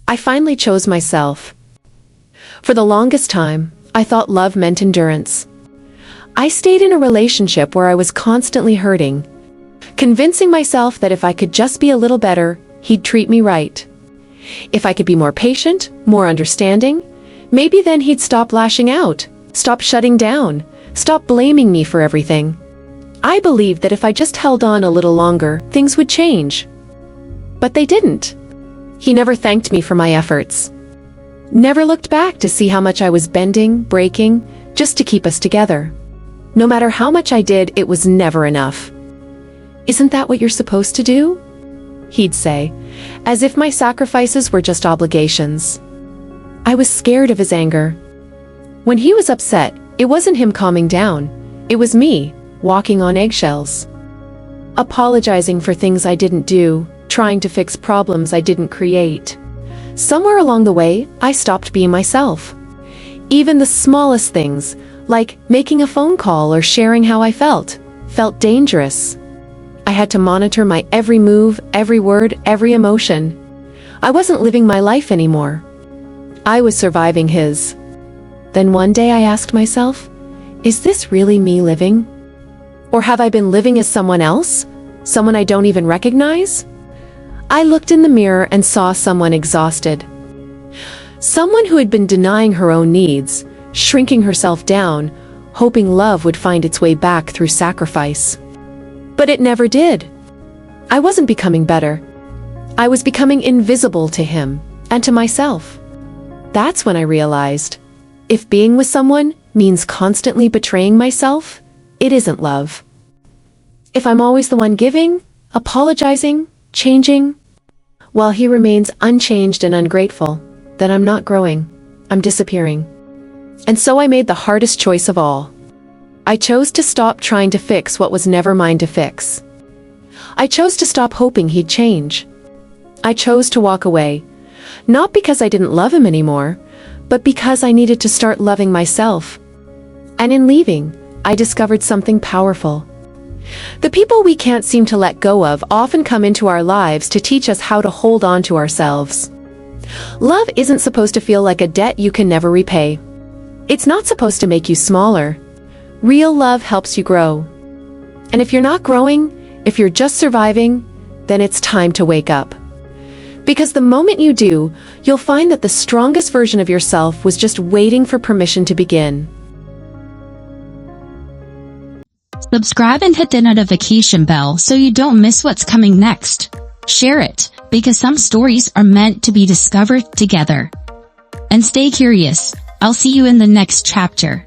I finally chose myself. For the longest time, I thought love meant endurance. I stayed in a relationship where I was constantly hurting, convincing myself that if I could just be a little better, he'd treat me right. If I could be more patient, more understanding, maybe then he'd stop lashing out, stop shutting down, stop blaming me for everything. I believed that if I just held on a little longer, things would change. But they didn't. He never thanked me for my efforts. Never looked back to see how much I was bending, breaking, just to keep us together. No matter how much I did, it was never enough. "Isn't that what you're supposed to do?" he'd say, as if my sacrifices were just obligations. I was scared of his anger. When he was upset, it wasn't him calming down. It was me, walking on eggshells. Apologizing for things I didn't do, trying to fix problems I didn't create. Somewhere along the way, I stopped being myself. Even the smallest things, like making a phone call or sharing how I felt dangerous. I had to monitor my every move, every word, every emotion. I wasn't living my life anymore. I was surviving his. Then one day I asked myself, is this really me living? Or have I been living as someone else? Someone I don't even recognize? I looked in the mirror and saw someone exhausted. Someone who had been denying her own needs, shrinking herself down, hoping love would find its way back through sacrifice. But it never did. I wasn't becoming better. I was becoming invisible to him and to myself. That's when I realized, if being with someone means constantly betraying myself, it isn't love. If I'm always the one giving, apologizing, changing, while he remains unchanged and ungrateful, then I'm not growing. I'm disappearing. And so I made the hardest choice of all. I chose to stop trying to fix what was never mine to fix. I chose to stop hoping he'd change. I chose to walk away, not because I didn't love him anymore, but because I needed to start loving myself. And in leaving, I discovered something powerful. The people we can't seem to let go of often come into our lives to teach us how to hold on to ourselves. Love isn't supposed to feel like a debt you can never repay. It's not supposed to make you smaller. Real love helps you grow. And if you're not growing, if you're just surviving, then it's time to wake up. Because the moment you do, you'll find that the strongest version of yourself was just waiting for permission to begin. Subscribe and hit the notification bell so you don't miss what's coming next. Share it, because some stories are meant to be discovered together. And stay curious. I'll see you in the next chapter.